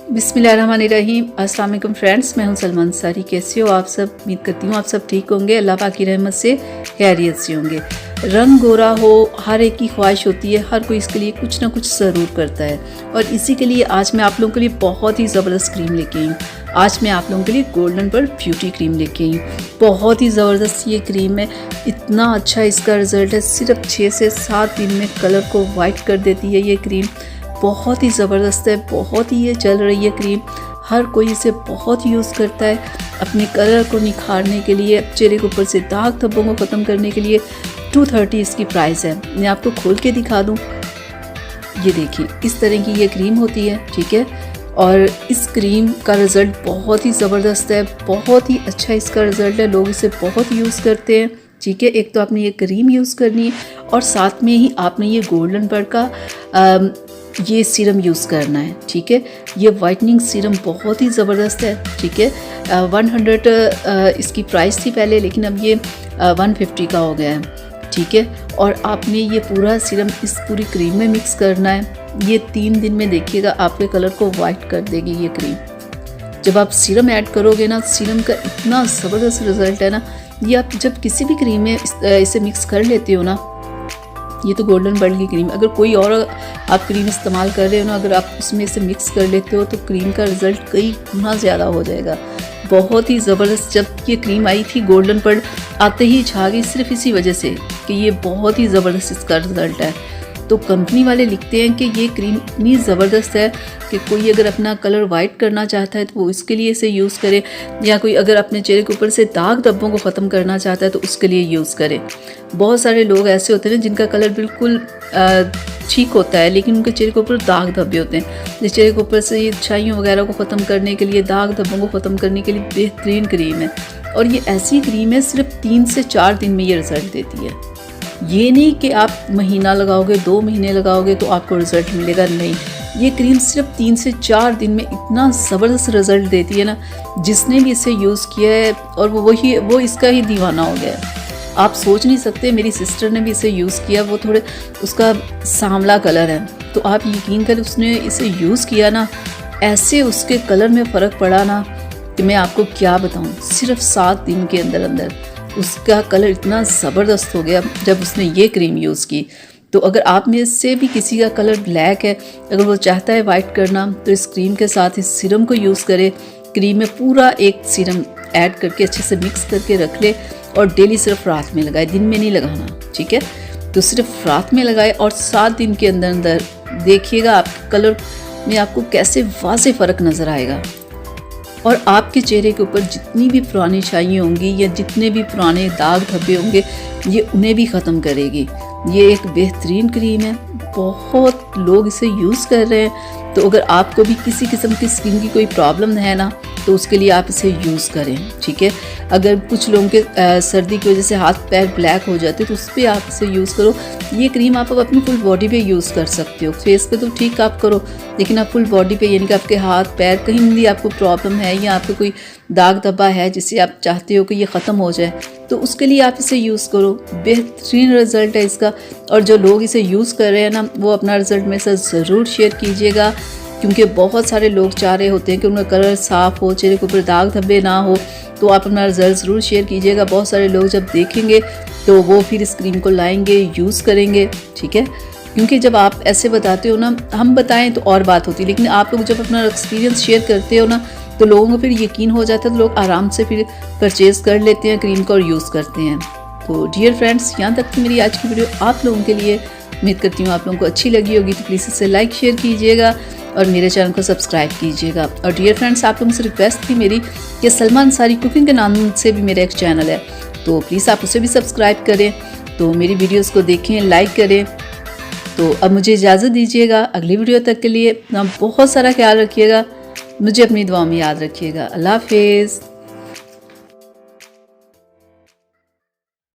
बिस्मिल्लाहिर्रहमानिर्रहीम। अस्सलाम वालेकुम फ्रेंड्स, मैं हूं सलमान अंसारी। कैसे हो आप सब? उम्मीद करती हूँ आप सब ठीक होंगे, अल्लाह पाक की रहमत से खैरियत से होंगे। रंग गोरा हो हर एक की ख्वाहिश होती है, हर कोई इसके लिए कुछ ना कुछ ज़रूर करता है। और इसी के लिए आज मैं आप लोगों के लिए बहुत ही ज़बरदस्त क्रीम लेके आई हूँ। आज मैं आप लोगों के लिए गोल्डन बर्ड ब्यूटी क्रीम लेके आई हूँ। बहुत ही ज़बरदस्त ये क्रीम है, इतना अच्छा इसका रिज़ल्ट है। सिर्फ 6 से 7 दिन में कलर को वाइट कर देती है ये क्रीम। बहुत ही ज़बरदस्त है, बहुत ही ये चल रही है क्रीम। हर कोई इसे बहुत यूज़ करता है अपने कलर को निखारने के लिए, चेहरे के ऊपर से दाग धब्बों को ख़त्म करने के लिए। 230 इसकी प्राइस है। मैं आपको खोल के दिखा दूँ, ये देखिए इस तरह की ये क्रीम होती है, ठीक है। और इस क्रीम का रिज़ल्ट बहुत ही ज़बरदस्त है, बहुत ही अच्छा इसका रिज़ल्ट है। लोग इसे बहुत यूज़ करते हैं, ठीक है। एक तो आपने ये क्रीम यूज़ करनी है और साथ में ही आपने ये गोल्डन बर्ड का ये सीरम यूज़ करना है, ठीक है। ये वाइटनिंग सीरम बहुत ही ज़बरदस्त है, ठीक है। 100 इसकी प्राइस थी पहले, लेकिन अब ये 150 का हो गया है, ठीक है। और आपने ये पूरा सीरम इस पूरी क्रीम में मिक्स करना है। ये 3 दिन में देखिएगा आपके कलर को वाइट कर देगी ये क्रीम। जब आप सीरम ऐड करोगे ना, सीरम का इतना ज़बरदस्त रिज़ल्ट है ना। ये आप जब किसी भी क्रीम में इसे मिक्स कर लेते हो ना, ये तो गोल्डन बर्ड की क्रीम, अगर कोई और आप क्रीम इस्तेमाल कर रहे हो ना, अगर आप उसमें इसे मिक्स कर लेते हो तो क्रीम का रिज़ल्ट कई गुना ज़्यादा हो जाएगा। बहुत ही ज़बरदस्त। जब ये क्रीम आई थी गोल्डन बर्ड आते ही छा गई, सिर्फ इसी वजह से कि ये बहुत ही ज़बरदस्त इसका रिज़ल्ट है। तो कंपनी वाले लिखते हैं कि ये क्रीम इतनी ज़बरदस्त है कि कोई अगर अपना कलर वाइट करना चाहता है तो वो इसके लिए इसे यूज़ करे, या कोई अगर अपने चेहरे के ऊपर से दाग धब्बों को ख़त्म करना चाहता है तो उसके लिए यूज़ करे। बहुत सारे लोग ऐसे होते हैं जिनका कलर बिल्कुल ठीक होता है, लेकिन उनके चेहरे के ऊपर दाग धब्बे होते हैं। जिस चेहरे के ऊपर से ये छाइयों वगैरह को ख़त्म करने के लिए, दाग धब्बों को ख़त्म करने के लिए बेहतरीन क्रीम है। और ये ऐसी क्रीम है सिर्फ 3 से 4 दिन में ये रिज़ल्ट देती है। ये नहीं कि आप महीना लगाओगे, 2 महीने लगाओगे तो आपको रिज़ल्ट मिलेगा, नहीं। ये क्रीम सिर्फ 3 से 4 दिन में इतना ज़बरदस्त रिज़ल्ट देती है ना, जिसने भी इसे यूज़ किया है और वो इसका ही दीवाना हो गया है। आप सोच नहीं सकते, मेरी सिस्टर ने भी इसे यूज़ किया। वो थोड़े उसका सांवला कलर है, तो आप यकीन करें उसने इसे यूज़ किया ना, ऐसे उसके कलर में फ़र्क पड़ा ना कि मैं आपको क्या बताऊँ। सिर्फ 7 दिन के अंदर अंदर उसका कलर इतना ज़बरदस्त हो गया जब उसने ये क्रीम यूज़ की। तो अगर आप में से भी किसी का कलर ब्लैक है, अगर वो चाहता है वाइट करना, तो इस क्रीम के साथ इस सीरम को यूज़ करे। क्रीम में पूरा एक सीरम ऐड करके अच्छे से मिक्स करके रख ले और डेली सिर्फ रात में लगाए, दिन में नहीं लगाना, ठीक है। तो सिर्फ रात में लगाए और 7 दिन के अंदर अंदर देखिएगा आपके कलर में आपको कैसे वाज़ेह फ़र्क नज़र आएगा। और आपके चेहरे के ऊपर जितनी भी पुरानी छाइयाँ होंगी या जितने भी पुराने दाग धब्बे होंगे, ये उन्हें भी ख़त्म करेगी। ये एक बेहतरीन क्रीम है, बहुत लोग इसे यूज़ कर रहे हैं। तो अगर आपको भी किसी किस्म की स्किन की कोई प्रॉब्लम है ना, तो उसके लिए आप इसे यूज़ करें, ठीक है। अगर कुछ लोगों के सर्दी की वजह से हाथ पैर ब्लैक हो जाते तो उस पर आप इसे यूज़ करो। ये क्रीम आप अपनी फुल बॉडी पे यूज़ कर सकते हो। फेस पे तो ठीक आप करो, लेकिन आप फुल बॉडी पे, यानी कि आपके हाथ पैर कहीं भी आपको प्रॉब्लम है या आपको कोई दाग धब्बा है जिससे आप चाहते हो कि ये ख़त्म हो जाए, तो उसके लिए आप इसे यूज़ करो। बेहतरीन रिज़ल्ट है इसका। और जो लोग इसे यूज़ कर रहे हैं ना, वो अपना रिज़ल्ट मेरे साथ ज़रूर शेयर कीजिएगा, क्योंकि बहुत सारे लोग चाह रहे होते हैं कि उनका कलर साफ़ हो, चेहरे के ऊपर दाग धब्बे ना हो। तो आप अपना रिज़ल्ट ज़रूर शेयर कीजिएगा। बहुत सारे लोग जब देखेंगे तो वो फिर इस क्रीम को लाएंगे, यूज़ करेंगे, ठीक है। क्योंकि जब आप ऐसे बताते हो ना, हम बताएं तो और बात होती है, लेकिन आप लोग जब अपना एक्सपीरियंस शेयर करते हो ना, तो लोगों को फिर यकीन हो जाता है, तो लोग आराम से फिर परचेज़ कर लेते हैं क्रीम को और यूज़ करते हैं। तो डियर फ्रेंड्स, यहाँ तक कि मेरी आज की वीडियो आप लोगों के लिए, उम्मीद करती हूँ आप लोगों को अच्छी लगी होगी। तो प्लीज़ इसे लाइक शेयर कीजिएगा और मेरे चैनल को सब्सक्राइब कीजिएगा। और डियर फ्रेंड्स, आप लोगों से रिक्वेस्ट थी मेरी कि सलमान अंसारी कुकिंग के नाम से भी मेरा एक चैनल है, तो प्लीज़ आप उसे भी सब्सक्राइब करें। तो मेरी वीडियोस को देखें, लाइक करें। तो अब मुझे इजाज़त दीजिएगा। अगली वीडियो तक के लिए अपना बहुत सारा ख्याल रखिएगा। मुझे अपनी दुआ में याद रखिएगा। अल्लाह हाफिज़।